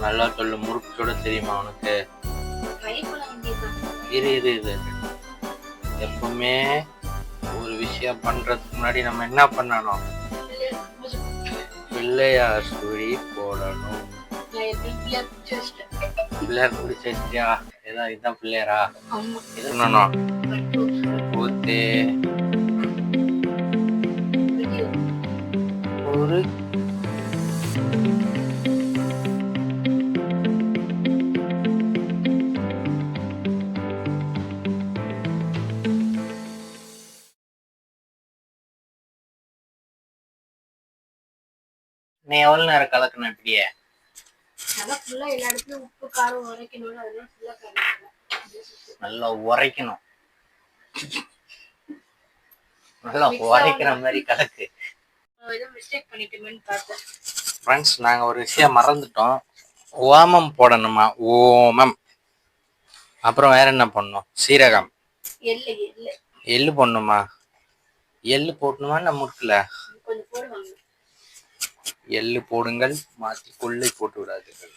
நல்லா சொல்லு, முறுக்கு சுட தெரியுமா உனக்கு? இரு எப்பவுமே ஒரு விஷயம் பண்றதுக்கு முன்னாடி நம்ம என்ன பண்ணணும்? பிள்ளையார் சுழி போடணும். பிள்ளையார் பிடிச்ச வச்சியா? இதுதான் பிள்ளையாரா? ஊத்து ஒரு நீ எவ்வளவு நேரம் கலக்கணும்? இப்படியே நல்லா உரைக்கணும். நல்லா உரைக்கிற மாதிரி கலக்கு. ஃப்ரெண்ட்ஸ், நாங்க ஒரு விஷயம் மறந்துட்டோம். ஓமம் போடணுமா? ஓமம். அப்புறம் வேற என்ன பண்ணணும்? சீரகம், எள்ளு போடணுமா? எள்ளு போடணுமா? நம்ம முறுக்குல எள்ளு போடுங்கள், மாத்தி கொள்ளை போட்டு விடாதீர்கள்.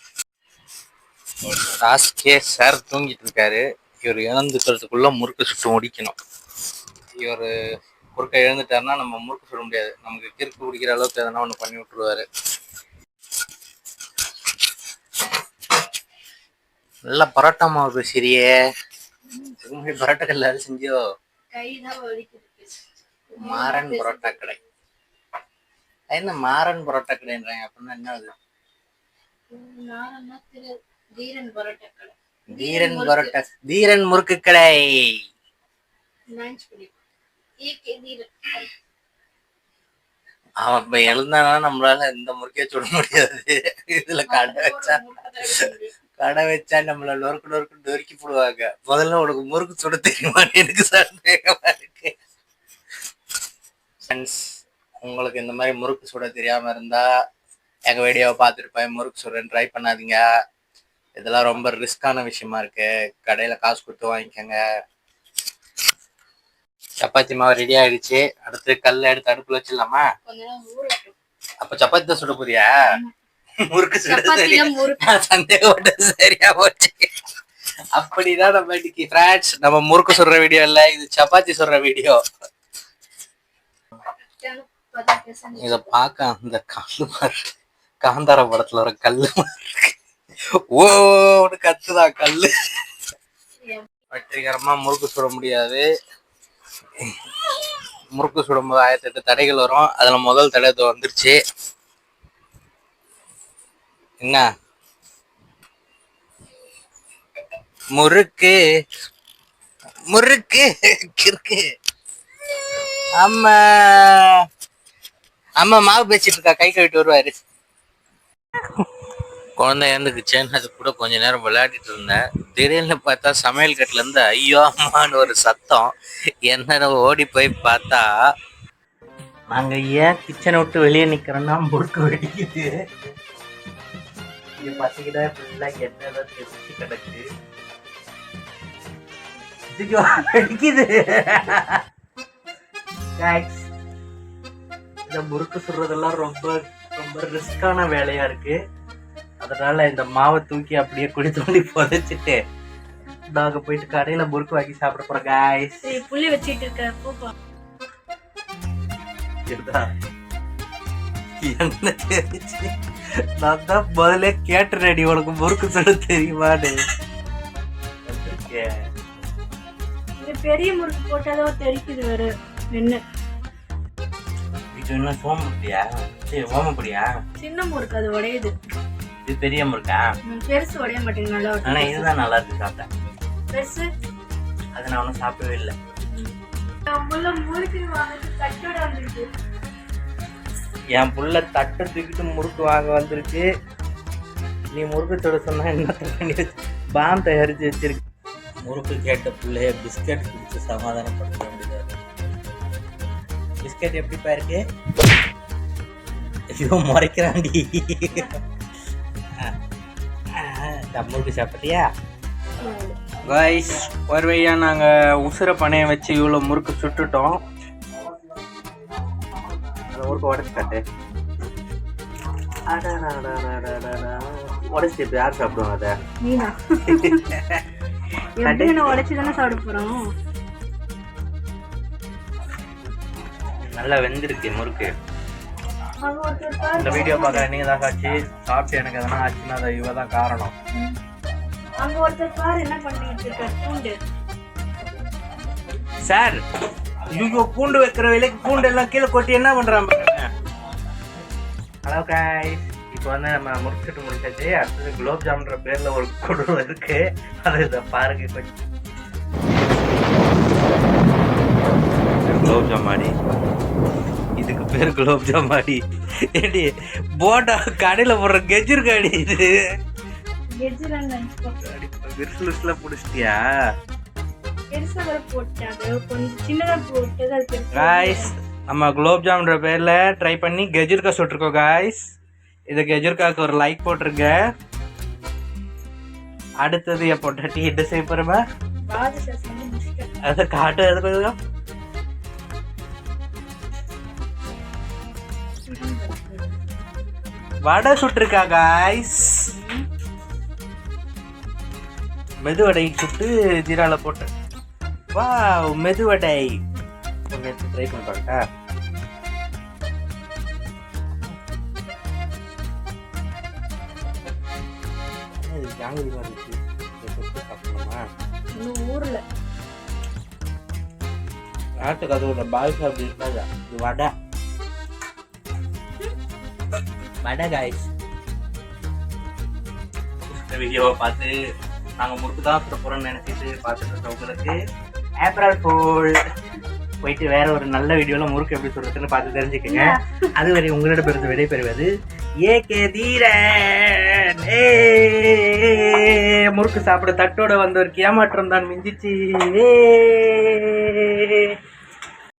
டாஸ்கே சார் தூங்கிட்டு இருக்காரு. இவர் இழந்துக்கிறதுக்குள்ள முறுக்கு சுட்டு முடிக்கணும். இவர் முறுக்கை எழுந்துட்டாருன்னா நம்ம முறுக்கு சுட முடியாது. நமக்கு கிறுக்கு குடிக்கிற அளவுக்கு எதனா ஒன்று பண்ணி விட்டுருவாரு. நல்லா பரோட்டா மாவு பேசுறியே. பரோட்டா கல்ல செஞ்சியோ? மாறன் பரோட்டா கடை. என்ன மாறன் பரோட்டா கடைன்றாங்க? அப்படின்னா என்ன அது? தீரன் முறுக்கு கடை. அவன் இப்ப எழுந்தானா நம்மளால இந்த முறுக்கே சுட முடியாது. இதுல கடை வச்சா நம்மள நொறுக்கு நொறுக்கி போடுவாங்க. முதல்ல உனக்கு முறுக்கு சுட தெரியுமான்னு எனக்கு சந்தேகமா இருக்கு. உங்களுக்கு இந்த மாதிரி முறுக்கு சுட தெரியாம இருந்தா எங்க வீடியோவை பார்த்துட்டு போய் முறுக்கு சுட ட்ரை பண்ணாதீங்க. இதெல்லாம் ரொம்ப ரிஸ்கான விஷயமா இருக்கு. கடையில காசு கொடுத்து வாங்கிக்கோங்க. சப்பாத்தி மாவு ரெடி ஆயிடுச்சு. அடுத்து கல்ல எடுத்து அடுப்புல வச்சிடலாமா? அப்ப சப்பாத்தி தான் சுட போறியா? முறுக்கு சுட சந்தேகப்பட்டது சரியா போச்சு. அப்படிதான் நம்ம இன்னைக்கு ஃப்ரெண்ட்ஸ், நம்ம முறுக்கு சுடுற வீடியோ இல்ல, இது சப்பாத்தி சுடுற வீடியோ. இத பார்க்க அந்த கல்லு மாதிரி, காந்தார படத்துல வர கல்லு ஓன்னு கத்துதான் கல்லு. வெற்றிகரமா முறுக்கு சுட முடியாது. முறுக்கு சுடும்போது 1008 தடைகள் வரும். அதுல முதல் தடை வந்துருச்சு. என்ன முறுக்கு முறுக்கு கிறுக்கு. அம்மா அம்மா மாவு பேசிட்டு இருக்கா. கை கழுவிட்டு வருவாரு. குழந்தை இறந்துக்குச்சேன்னு அது கூட கொஞ்ச நேரம் விளையாடிட்டு இருந்தேன். திடீர்னு பார்த்தா சமையல் கட்டுல இருந்து ஐயோ அம்மான்னு ஒரு சத்தம். என்ன ஓடி போய் பார்த்தா, நாங்க ஏன் கிச்சனை விட்டு வெளியே நிக்கிறோம்னா முறுக்கு வெடிக்குது. இங்க பசிக்கிட்டா ஃபுல்லா என்ன தெரிச்சு கிடக்கு. வெடிக்குது. இந்த முறுக்கு சுடுறதெல்லாம் ரொம்ப ரொம்ப ரிஸ்கான வேலையா இருக்கு. அதனால இந்த மாவை தூக்கி அப்படியே குழி தோண்டி புதைச்சிட்டு நாங்க போயிட்டு கடையில முறுக்கு வாங்கி சாப்பிட போறோம். காய்ஸ், புள்ளி வச்சிட்டு இருக்க என்ன தெரிஞ்சு நான் தான் முதல்ல கேட்டுறேன், உனக்கு முறுக்கு சுட தெரியுமான்னு. பெரிய முறுக்கு போட்டாதான் தெரிக்குது. வேற என்ன என்ன சோம்புடியா? ஓமப்படியா? சின்ன முறுக்கு அது உடையுது. இது பெரிய முறுக்கா? பெருசு உடைய மாட்டேங்குது. நல்லா ஆனா இதுதான் நல்லா இருக்கு. சாப்பிட்டேன். பெருசு அது நான் ஒன்னும் சாப்பிடவே இல்லை. என் புள்ள தட்டை தூக்கிட்டு முறுக்கு வாங்க வந்திருக்கு. நீ முறுக்கு சுட சொன்னா என்ன பண்ணி பாம் தயாரிச்சு வச்சிருக்கு. முறுக்கு கேட்ட பிள்ளைய பிஸ்கட் குடிச்சு சமாதானப்படுத்த முடியாது. பிஸ்கட் எப்படிப்பா இருக்கு? ஐயோ முறைக்கிறாண்டி. முறுக்கு சாப்பிட்டியா? காய்ஸ், ஒரு வழியா நாங்க உசுர பனைய வச்சு இவ்வளவு முறுக்கு சுட்டுட்டோம். முறுக்கு உடச்சு காட்டு. உடைச்சிட்டு இப்ப யார் சாப்பிடுவாங்க அதை? நீனா எப்படி நான் உடைச்சு தானே சாப்பிட போறோம். நல்லா வெந்திருக்கு முறுக்கு. அங்க ஒருத்தர் இந்த பாரு, வீடியோ பார்க்க நீங்க தான் காட்சி. சாப்பிட்டு எனக்கு எதனா ஆச்சுன்னா அதை இவ தான் காரணம். அங்க ஒருத்தர் பாரு என்ன பண்ணிட்டு இருக்காரு. பூண்டு சார், ஐயோ பூண்டு வைக்கிற வேலைக்கு பூண்டு எல்லாம் கீழே கொட்டி என்ன பண்றாங்க? ஹலோ காய்ஸ், இப்போ வந்து நம்ம முறுக்கிட்டு முடிச்சாச்சு. அடுத்தது குலோப் ஜாமுன்ற பேர்ல ஒரு குழு இருக்கு, அது இதை பாருங்க. கொஞ்சம் குலோப் ஜாமாடி, இதுக்கு பேர் குலோப் ஜாமாடி. ஏடி போட்டா கடையில போடுற கெஜ்ஜர் காடி இது. கெஜ்ஜிரன்னு நினைச்சுக்கோ. விரிசல் பிடிச்சிட்டியா? பெருசா வர போட்டாங்க, கொஞ்சம் சின்னதா போட்டது அது பெருசா. காய்ஸ், நம்ம குலோப் ஜாமுன்ற பேர்ல ட்ரை பண்ணி கெஜ்ஜர்கா சுட்டுருக்கோம் காய்ஸ். இது கெஜ்ஜர்காக்கு ஒரு லைக் போட்டிருங்க. அடுத்தது எப்போ டீ என்ன செய்ய போறோமா? பாதுஷா செஞ்சு முடிச்சிட்டேன். அதை காட்டு. அது கொஞ்சம் வடை சுட்டுருக்கா காய்ஸ். மெதுவடை சுட்டு ஜீரால போட்டு. வாவ், மெதுவடை. ட்ரை பண்ணி பாருங்க. ஊர்ல நாட்டு கதவுல பாய்ஸ் அப்படி இருக்காது. இது வடை. வடை காய்ஸ். இந்த வீடியோவை பார்த்து நாங்கள் முறுக்கு தான் சுட போகிறோம்னு நினைச்சிட்டு பார்த்துட்டு இருக்கவங்களுக்கு ஏப்ரல் ஃபூல். போயிட்டு வேற ஒரு நல்ல வீடியோவில் முறுக்கு எப்படி சொல்றதுன்னு பார்த்து தெரிஞ்சுக்கோங்க. அதுவரை உங்களிடம் இருந்து விடைபெறுவது ஏகே தீரன். முறுக்கு சாப்பிட தட்டோட வந்தவருக்கு ஏமாற்றம் தான் மிஞ்சிச்சு.